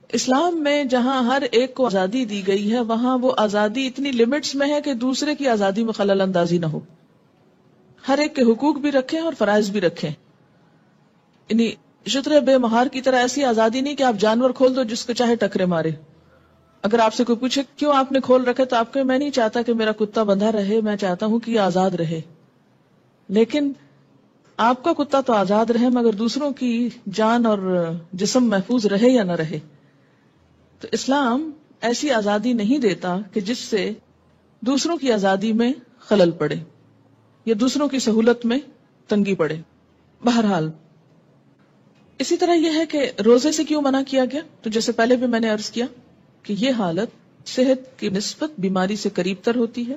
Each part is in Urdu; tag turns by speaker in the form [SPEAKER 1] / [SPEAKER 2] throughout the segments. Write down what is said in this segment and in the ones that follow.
[SPEAKER 1] اسلام میں جہاں ہر ایک کو آزادی دی گئی ہے وہاں وہ آزادی اتنی لمٹس میں ہے کہ دوسرے کی آزادی میں خلل اندازی نہ ہو. ہر ایک کے حقوق بھی رکھیں اور فرائض بھی رکھیں. یعنی شتر بے مہار کی طرح ایسی آزادی نہیں کہ آپ جانور کھول دو جس کو چاہے ٹکرے مارے. اگر آپ سے کوئی پوچھے کیوں آپ نے کھول رکھے تو آپ کو میں نہیں چاہتا کہ میرا کتا بندھا رہے، میں چاہتا ہوں کہ یہ آزاد رہے. لیکن آپ کا کتا تو آزاد رہے مگر دوسروں کی جان اور جسم محفوظ رہے یا نہ رہے. تو اسلام ایسی آزادی نہیں دیتا کہ جس سے دوسروں کی آزادی میں خلل پڑے یا دوسروں کی سہولت میں تنگی پڑے. بہرحال اسی طرح یہ ہے کہ روزے سے کیوں منع کیا گیا؟ تو جیسے پہلے بھی میں نے عرض کیا کہ یہ حالت صحت کی نسبت بیماری سے قریب تر ہوتی ہے.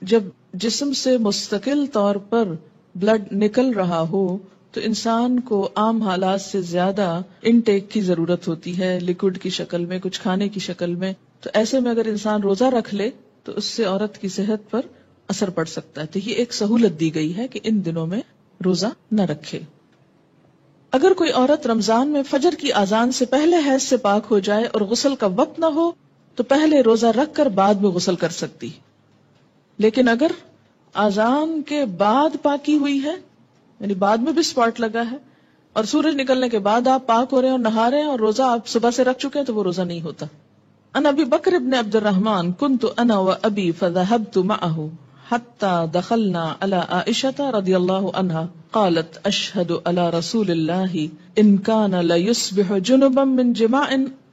[SPEAKER 1] جب جسم سے مستقل طور پر بلڈ نکل رہا ہو تو انسان کو عام حالات سے زیادہ انٹیک کی ضرورت ہوتی ہے، لیکوڈ کی شکل میں، کچھ کھانے کی شکل میں. تو ایسے میں اگر انسان روزہ رکھ لے تو اس سے عورت کی صحت پر اثر پڑ سکتا ہے. تو یہ ایک سہولت دی گئی ہے کہ ان دنوں میں روزہ نہ رکھے. اگر کوئی عورت رمضان میں فجر کی اذان سے پہلے حیض سے پاک ہو جائے اور غسل کا وقت نہ ہو تو پہلے روزہ رکھ کر بعد میں غسل کر سکتی. لیکن اگر اذان کے بعد پاکی ہوئی ہے، یعنی بعد میں بھی سپاٹ لگا ہے اور سورج نکلنے کے بعد آپ پاک ہو رہے ہیں اور نہا رہے ہیں اور روزہ آپ صبح سے رکھ چکے ہیں تو وہ روزہ نہیں ہوتا. ان ابی بکر ابن عبد الرحمن كنت انا وابی فذهبت معه حتى دخلنا على عائشة رضي الله عنها قالت اشهد على رسول الله ان كان لا يصبح جنبا من جماع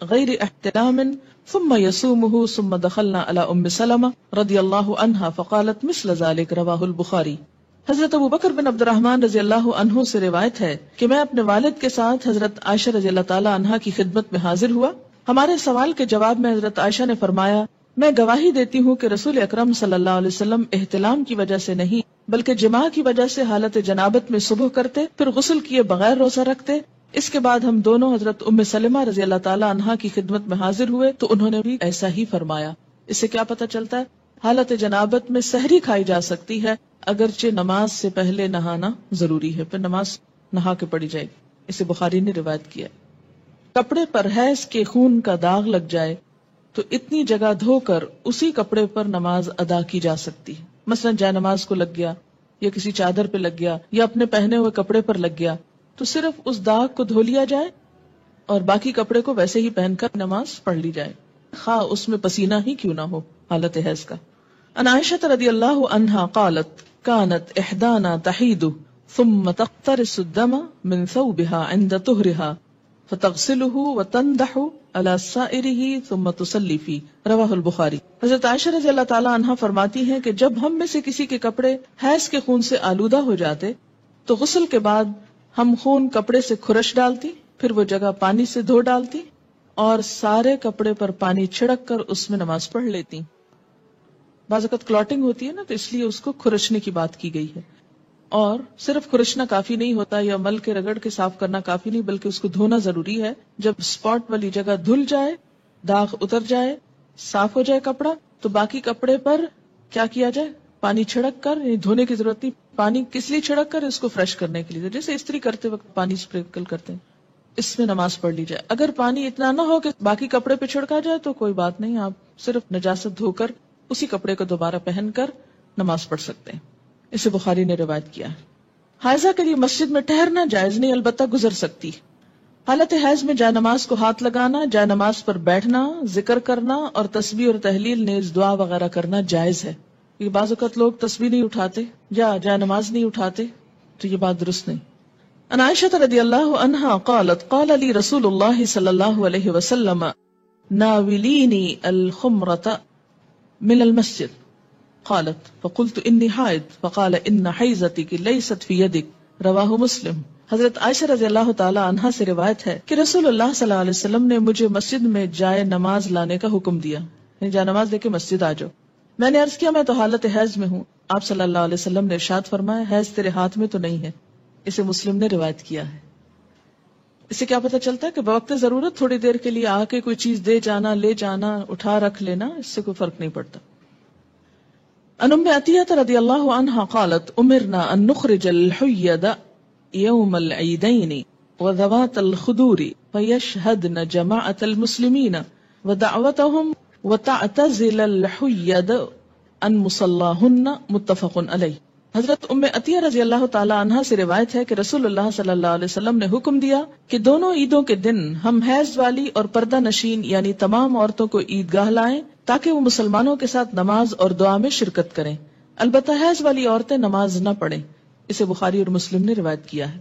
[SPEAKER 1] غير احتلام ثم يصومه ثم دخلنا على ام سلمة رضي الله عنها فقالت مثل ذلك رواه البخاري. حضرت ابو بکر بن عبد الرحمن رضی اللہ عنہ سے روایت ہے کہ میں اپنے والد کے ساتھ حضرت عائشہ رضی اللہ تعالی عنہا کی خدمت میں حاضر ہوا. ہمارے سوال کے جواب میں حضرت عائشہ نے فرمایا میں گواہی دیتی ہوں کہ رسول اکرم صلی اللہ علیہ وسلم احتلام کی وجہ سے نہیں بلکہ جماع کی وجہ سے حالت جنابت میں صبح کرتے پھر غسل کیے بغیر روزہ رکھتے. اس کے بعد ہم دونوں حضرت ام سلمہ رضی اللہ تعالی عنہا کی خدمت میں حاضر ہوئے تو انہوں نے بھی ایسا ہی فرمایا. اس سے کیا پتہ چلتا ہے؟ حالت جنابت میں سحری کھائی جا سکتی ہے اگرچہ نماز سے پہلے نہانا ضروری ہے، پھر نماز نہا کے پڑھی جائے گی. اسے بخاری نے روایت کیا. کپڑے پر حیض کے خون کا داغ لگ جائے تو اتنی جگہ دھو کر اسی کپڑے پر نماز ادا کی جا سکتی ہے. مثلا جائے نماز کو لگ گیا یا کسی چادر پہ لگ گیا یا اپنے پہنے ہوئے کپڑے پر لگ گیا تو صرف اس داغ کو دھو لیا جائے اور باقی کپڑے کو ویسے ہی پہن کر نماز پڑھ لی جائے، خواہ اس میں پسینہ ہی کیوں نہ ہو حالت حیض کا. عن عائشہ رضی اللہ عنہا قالت كانت احدانا تحید ثم تقترس الدم من ثوبها عند طهرها فتغسله وتندح على سائره ثم تصلي فيه رواه البخاری. حضرت عائشہ رضی اللہ تعالی عنہا فرماتی ہیں کہ جب ہم میں سے کسی کے کپڑے حیض کے خون سے آلودہ ہو جاتے تو غسل کے بعد ہم خون کپڑے سے کھرش ڈالتی، پھر وہ جگہ پانی سے دھو ڈالتی اور سارے کپڑے پر پانی چھڑک کر اس میں نماز پڑھ لیتی. بعض اوقات کلاٹنگ ہوتی ہے نا تو اس لیے اس کو کھرچنے کی بات کی گئی ہے. اور صرف کھرچنا کافی نہیں ہوتا یا مل کے رگڑ کے صاف کرنا کافی نہیں بلکہ اس کو دھونا ضروری ہے. جب سپاٹ والی جگہ دھل جائے، داغ اتر جائے، صاف ہو جائے کپڑا تو باقی کپڑے پر کیا کیا جائے؟ پانی چھڑک کر، یعنی دھونے کی ضرورت نہیں. پانی کس لیے چھڑک کر؟ اس کو فریش کرنے کے لیے، جیسے استری کرتے وقت پانی اسپرینکل کرتے ہیں، اس میں نماز پڑھ لی جائے. اگر پانی اتنا نہ ہو کہ باقی کپڑے پہ چھڑکا جائے تو کوئی بات نہیں، آپ صرف نجاست دھو کر اسی کپڑے کو دوبارہ پہن کر نماز پڑھ سکتے ہیں. اسے بخاری نے روایت کیا ہے. حائضہ کے لیے مسجد میں ٹہرنا جائز نہیں، البتہ گزر سکتی. حالت حیض میں جائے نماز کو ہاتھ لگانا، جائے نماز پر بیٹھنا، ذکر کرنا اور تسبیح اور تحلیل نیز دعا وغیرہ کرنا جائز ہے. یہ بعض اوقات لوگ تسبیح نہیں اٹھاتے یا جائے نماز نہیں اٹھاتے تو یہ بات درست نہیں. عن عائشہ رضی اللہ عنہا قالت قال لی رسول اللہ صلی اللہ علیہ وسلم ناولینی الخمرۃ من المسجد قالت فقلت انی حائض فقال ان حیضتک لیست فی یدک رواہ مسلم. حضرت عائشہ رضی اللہ تعالی عنہا سے روایت ہے کہ رسول اللہ صلی اللہ علیہ وسلم نے مجھے مسجد میں جائے نماز لانے کا حکم دیا، یعنی جائے نماز لے کے مسجد آ جاؤ. میں نے عرض کیا میں تو حالت حیض میں ہوں. آپ صلی اللہ علیہ وسلم نے ارشاد فرمایا حیض تیرے ہاتھ میں تو نہیں ہے. اسے مسلم نے روایت کیا ہے. اس سے کیا پتہ چلتا ہے کہ بوقت ضرورت تھوڑی دیر کے لیے آ کے کوئی چیز دے جانا، لے جانا، اٹھا رکھ لینا، اس سے کوئی فرق نہیں پڑتا. ان ام عطیہ رضی اللہ عنہا قالت امرنا ان نخرج الحید یوم العیدین وذوات الخدور فيشهدن جماعة المسلمين ودعوتهم وتعتزل الحيض عن مصلاهن متفق علیہ۔ حضرت ام عطیہ رضی اللہ تعالی عنہا سے روایت ہے کہ رسول اللہ صلی اللہ علیہ وسلم نے حکم دیا کہ دونوں عیدوں کے دن ہم حیض والی اور پردہ نشین یعنی تمام عورتوں کو عیدگاہ لائیں تاکہ وہ مسلمانوں کے ساتھ نماز اور دعا میں شرکت کریں۔ البتہ حیض والی عورتیں نماز نہ پڑھیں، اسے بخاری اور مسلم نے روایت کیا ہے۔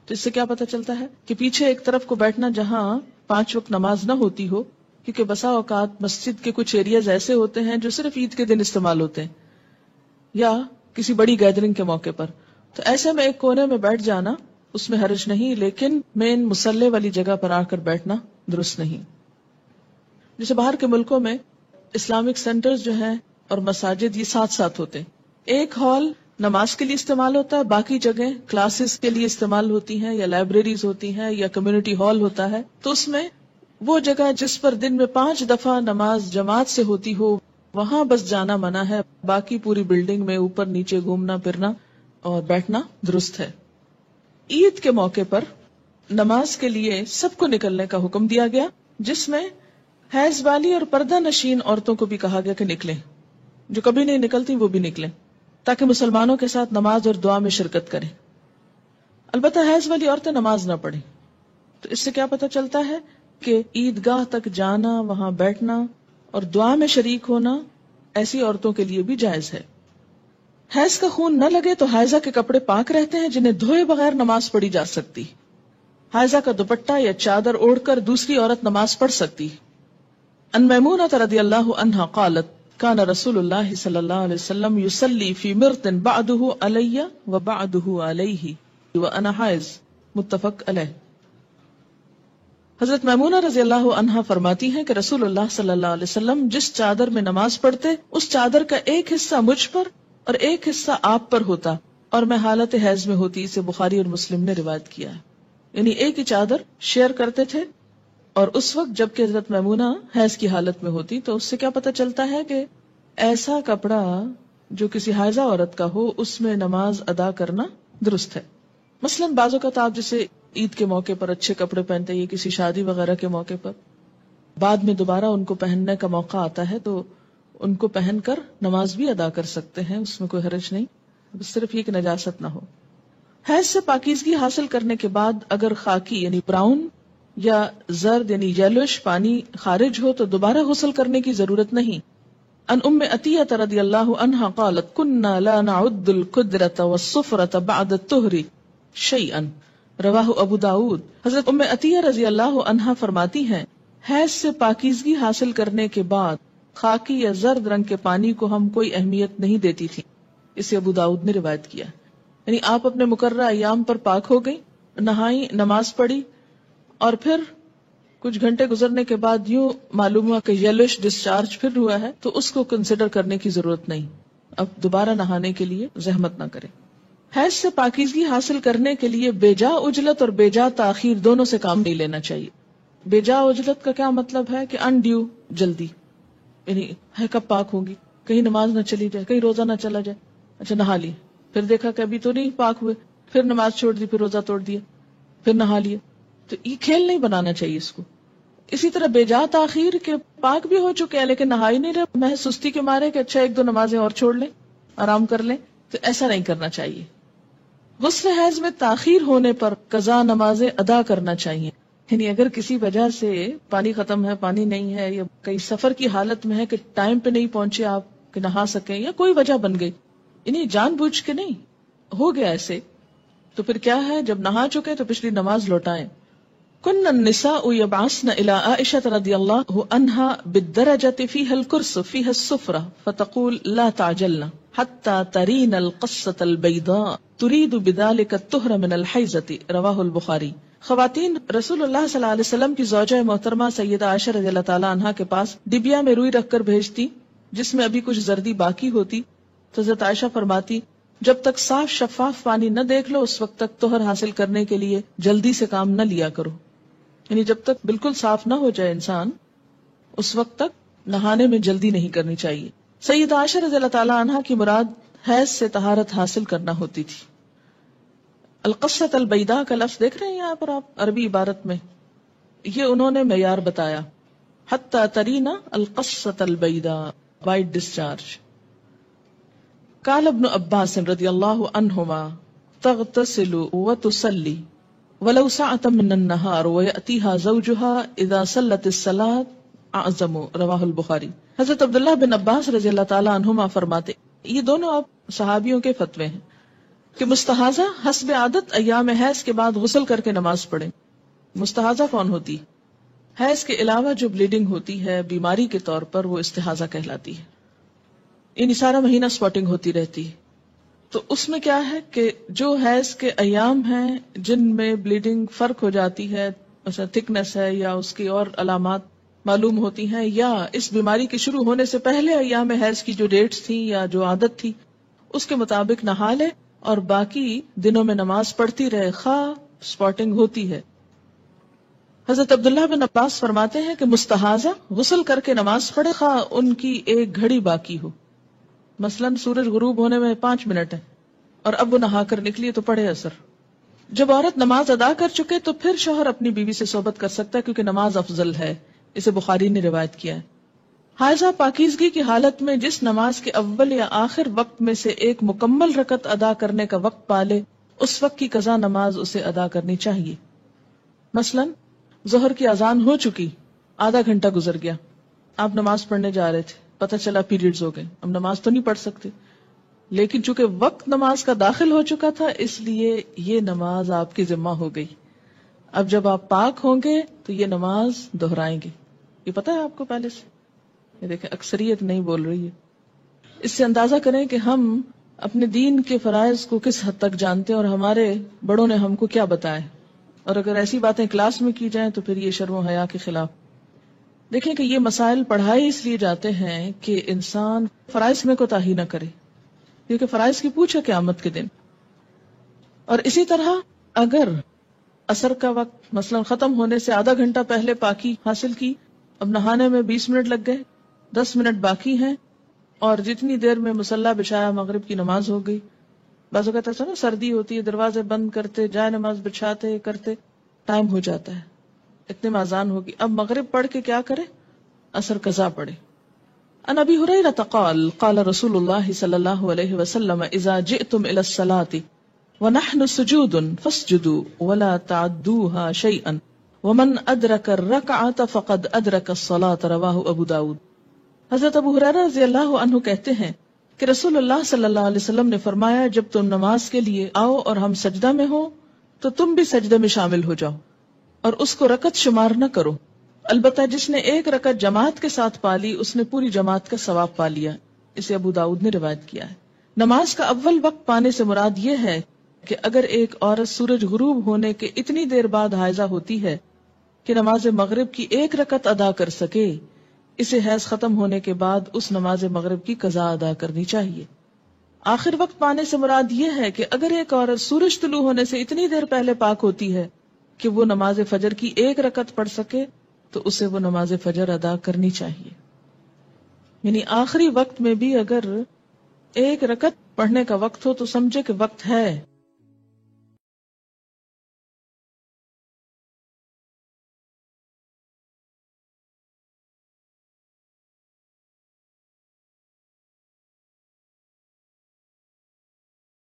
[SPEAKER 1] تو اس سے کیا پتہ چلتا ہے کہ پیچھے ایک طرف کو بیٹھنا جہاں 5 وقت نماز نہ ہوتی ہو، کیونکہ بسا اوقات مسجد کے کچھ ایریاز ایسے ہوتے ہیں جو صرف عید کے دن استعمال ہوتے ہیں یا کسی بڑی گیدرنگ کے موقع پر، تو ایسے میں ایک کونے میں بیٹھ جانا اس میں حرج نہیں، لیکن مین مصلی والی جگہ پر آ کر بیٹھنا درست نہیں۔ جیسے باہر کے ملکوں میں اسلامک سینٹرز جو ہیں اور مساجد یہ ساتھ ساتھ ہوتے ہیں، ایک ہال نماز کے لیے استعمال ہوتا ہے، باقی جگہیں کلاسز کے لیے استعمال ہوتی ہیں یا لائبریریز ہوتی ہیں یا کمیونٹی ہال ہوتا ہے، تو اس میں وہ جگہ جس پر دن میں 5 دفعہ نماز جماعت سے ہوتی ہو وہاں بس جانا منع ہے، باقی پوری بلڈنگ میں اوپر نیچے گھومنا پھرنا اور بیٹھنا درست ہے۔ عید کے موقع پر نماز کے لیے سب کو نکلنے کا حکم دیا گیا، جس میں حیض والی اور پردہ نشین عورتوں کو بھی کہا گیا کہ نکلیں، جو کبھی نہیں نکلتی وہ بھی نکلیں تاکہ مسلمانوں کے ساتھ نماز اور دعا میں شرکت کریں۔ البتہ حیض والی عورتیں نماز نہ پڑھیں۔ تو اس سے کیا پتہ چلتا ہے کہ عیدگاہ تک جانا، وہاں بیٹھنا اور دعا میں شریک ہونا ایسی عورتوں کے لیے بھی جائز ہے۔ حیض کا خون نہ لگے تو حائضہ کے کپڑے پاک رہتے ہیں جنہیں دھوئے بغیر نماز پڑھی جا سکتی۔ حائضہ کا دوپٹہ یا چادر اوڑھ کر دوسری عورت نماز پڑھ سکتی۔ ان میمونہ رضی اللہ عنہا قالت کان رسول اللہ صلی اللہ علیہ وسلم یصلی فی مرط بعدہ علی و بعدہ علیہ وانا حائض، متفق علیہ۔ حضرت میمونہ رضی اللہ عنہا فرماتی ہیں کہ رسول اللہ صلی اللہ علیہ وسلم جس چادر میں نماز پڑھتے اس چادر کا ایک حصہ مجھ پر اور ایک حصہ آپ پر ہوتا اور میں حالت حیض میں ہوتی، اسے بخاری اور مسلم نے روایت کیا ہے۔ یعنی ایک ہی چادر شیئر کرتے تھے، اور اس وقت جبکہ حضرت میمونہ حیض کی حالت میں ہوتی، تو اس سے کیا پتہ چلتا ہے کہ ایسا کپڑا جو کسی حائضہ عورت کا ہو اس میں نماز ادا کرنا درست ہے۔ مثلاً بعض اوقات آپ جیسے عید کے موقع پر اچھے کپڑے پہنتے ہیں، کسی شادی وغیرہ کے موقع پر بعد میں دوبارہ ان کو پہننے کا موقع آتا ہے تو ان کو پہن کر نماز بھی ادا کر سکتے ہیں، اس میں کوئی حرج نہیں، صرف یہ کہ نجاست نہ ہو۔ حیض سے پاکیزگی حاصل کرنے کے بعد اگر خاکی یعنی براؤن یا زرد یعنی یلوش پانی خارج ہو تو دوبارہ غسل کرنے کی ضرورت نہیں۔ ان ام عطیہ رضی اللہ عنہا قالت کننا لا نعد القدرۃ والصفرۃ بعد الطہر شیئا، رواہ ابو داود۔ حضرت ام عطیہ رضی اللہ عنہا فرماتی ہیں حیض سے پاکیزگی حاصل کرنے کے بعد خاکی یا زرد رنگ کے پانی کو ہم کوئی اہمیت نہیں دیتی تھی، اسے ابو داؤد نے روایت کیا۔ یعنی آپ اپنے مقررہ ایام پر پاک ہو گئی، نہائی، نماز پڑھی، اور پھر کچھ گھنٹے گزرنے کے بعد یوں معلوم ہوا کہ یلوش ڈسچارج پھر ہوا ہے تو اس کو کنسیڈر کرنے کی ضرورت نہیں، اب دوبارہ نہانے کے لیے زحمت نہ کرے۔ حیض سے پاکیزگی حاصل کرنے کے لیے بے جا عجلت اور بے جا تاخیر دونوں سے کام نہیں لینا چاہیے۔ بے جا عجلت کا کیا مطلب ہے کہ انڈیو جلدی، یعنی ہے کب پاک ہوگی، کہیں نماز نہ چلی جائے، کہیں روزہ نہ چلا جائے، اچھا نہا لی، پھر دیکھا کہ ابھی تو نہیں پاک ہوئے، پھر نماز چھوڑ دی، پھر روزہ توڑ دیا، پھر نہا لیا، تو یہ کھیل نہیں بنانا چاہیے اس کو۔ اسی طرح بے جا تاخیر کے پاک بھی ہو چکے ہیں لیکن نہائی نہیں رہے، محض سستی کے مارے کہ اچھا 1-2 نمازیں اور چھوڑ لیں، آرام کر لیں، تو ایسا نہیں کرنا چاہیے۔ غسل حیض میں تاخیر ہونے پر قضا نمازیں ادا کرنا چاہیے، یعنی اگر کسی وجہ سے پانی ختم ہے، پانی نہیں ہے، یا کئی سفر کی حالت میں ہے کہ ٹائم پہ نہیں پہنچے آپ کہ نہا سکیں، یا کوئی وجہ بن گئی، یعنی جان بوجھ کے نہیں ہو گیا ایسے، تو پھر کیا ہے، جب نہا چکے تو پچھلی نماز لوٹائیں۔ کن النساء یبعثن الی عائشہ رضی اللہ عنہا بالدرجۃ فیہا الکرس فیہا السفرہ فتقول لا تعجلن حتی ترین القصۃ البیضاء ترید بذلک الطہر من الحیضۃ، رواہ البخاری۔ خواتین رسول اللہ صلی اللہ علیہ وسلم کی زوجہ محترمہ سیدہ عائشہ رضی اللہ تعالی عنہا کے پاس ڈبیا میں روئی رکھ کر بھیجتی جس میں ابھی کچھ زردی باقی ہوتی، تو حضرت عائشہ فرماتی جب تک صاف شفاف پانی نہ دیکھ لو اس وقت تک طہر حاصل کرنے کے لیے جلدی سے کام نہ لیا کرو، یعنی جب تک بالکل صاف نہ ہو جائے انسان اس وقت تک نہانے میں جلدی نہیں کرنی چاہیے۔ سیدہ عائشہ رضی اللہ تعالی عنہا کی مراد حیض سے طہارت حاصل کرنا ہوتی تھی۔ القصۃ البیضاء کا لفظ دیکھ رہے ہیں یہاں پر آپ عربی عبارت میں، یہ انہوں نے معیار بتایا، حتی ترینا القصۃ البیضاء، وائٹ ڈسچارج. قال ابن عباس رضی اللہ عنہما تغتسل وتصلی ولو ساعة من النهار ويأتيها زوجها اذا صلت الصلاة اعظم، رواہ البخاری. حضرت عبداللہ بن عباس رضی اللہ تعالی عنہما فرماتے، یہ دونوں آپ صحابیوں کے فتوے ہیں کہ مستحاضہ حسب عادت ایام حیض کے بعد غسل کر کے نماز پڑھیں. مستحاضہ کون ہوتی؟ حیض کے علاوہ جو بلیڈنگ ہوتی ہے بیماری کے طور پر، وہ استحاضہ کہلاتی ہے. یعنی سارا مہینہ سپاٹنگ ہوتی رہتی ہے. تو اس میں کیا ہے کہ جو حیض کے ایام ہیں جن میں بلیڈنگ فرق ہو جاتی ہے، مثلا تھکنس ہے یا اس کی اور علامات معلوم ہوتی ہیں، یا اس بیماری کے شروع ہونے سے پہلے ایام حیض کی جو ڈیٹس تھی یا جو عادت تھی اس کے مطابق نہا لے اور باقی دنوں میں نماز پڑھتی رہے خواہ سپاٹنگ ہوتی ہے. حضرت عبداللہ بن عباس فرماتے ہیں کہ مستحاضہ غسل کر کے نماز پڑھے خواہ ان کی ایک گھڑی باقی ہو. مثلا سورج غروب ہونے میں 5 منٹ ہے اور اب وہ نہا کر نکلی تو پڑھے اثر. جب عورت نماز ادا کر چکے تو پھر شوہر اپنی بیوی سے صحبت کر سکتا ہے، کیونکہ نماز افضل ہے. اسے بخاری نے روایت کیا ہے. حائضہ پاکیزگی کی حالت میں جس نماز کے اول یا آخر وقت میں سے ایک مکمل رکعت ادا کرنے کا وقت پالے، اس وقت کی قضا نماز اسے ادا کرنی چاہیے. مثلا ظہر کی اذان ہو چکی، آدھا گھنٹہ گزر گیا، آپ نماز پڑھنے جا رہے تھے، پتہ چلا پیریڈز ہو گئے، اب نماز تو نہیں پڑھ سکتے، لیکن چونکہ وقت نماز کا داخل ہو چکا تھا اس لیے یہ نماز آپ کی ذمہ ہو گئی. اب جب آپ پاک ہوں گے تو یہ نماز دہرائیں گے. یہ پتہ ہے آپ کو پہلے سے؟ یہ دیکھیں اکثریت نہیں بول رہی ہے. اس سے اندازہ کریں کہ ہم اپنے دین کے فرائض کو کس حد تک جانتے ہیں اور ہمارے بڑوں نے ہم کو کیا بتایا. اور اگر ایسی باتیں کلاس میں کی جائیں تو پھر یہ شرم و حیا کے خلاف. دیکھیں کہ یہ مسائل پڑھائے اس لیے جاتے ہیں کہ انسان فرائض میں کوتاہی نہ کرے، کیونکہ فرائض کی پوچھ ہے قیامت کے دن. اور اسی طرح اگر عصر کا وقت مثلا ختم ہونے سے آدھا گھنٹہ پہلے پاکی حاصل کی، اب نہانے میں 20 منٹ لگ گئے، 10 منٹ باقی ہیں، اور جتنی دیر میں مصلی بچھایا مغرب کی نماز ہو گئی. بعض اوقات ایسا نا سردی ہوتی ہے، دروازے بند کرتے جائے نماز بچھاتے کرتے ٹائم ہو جاتا ہے، اتنے میں اذان ہوگی. اب مغرب پڑھ کے کیا کرے؟ عصر قضا پڑھے. عن ابی ہریرہ قال قال رسول اللہ صلی اللہ علیہ وسلم اذا جئتم الى الصلاة ونحن سجود فاسجدوا ولا تعدوها شيئا ومن ادرک الرکعۃ فقد ادرک الصلاة، رواہ ابو داود. حضرت ابو ہریرہ رضی اللہ عنہ کہتے ہیں کہ رسول اللہ صلی اللہ علیہ وسلم نے فرمایا، جب تم نماز کے لیے آؤ اور ہم سجدہ میں ہو تو تم بھی سجدے میں شامل ہو جاؤ اور اس کو رکعت شمار نہ کرو. البتہ جس نے ایک رکعت جماعت کے ساتھ پالی اس نے پوری جماعت کا ثواب پا لیا. اسے ابو داؤد نے روایت کیا ہے. نماز کا اول وقت پانے سے مراد یہ ہے کہ اگر ایک عورت سورج غروب ہونے کے اتنی دیر بعد حائضہ ہوتی ہے کہ نماز مغرب کی ایک رکعت ادا کر سکے، اسے حیض ختم ہونے کے بعد اس نماز مغرب کی قضا ادا کرنی چاہیے. آخر وقت پانے سے مراد یہ ہے کہ اگر ایک عورت سورج طلوع ہونے سے اتنی دیر پہلے پاک ہوتی ہے کہ وہ نماز فجر کی ایک رکعت پڑھ سکے تو اسے وہ نماز فجر ادا کرنی چاہیے. یعنی آخری وقت میں بھی اگر ایک رکعت پڑھنے کا وقت ہو تو سمجھے کہ وقت ہے.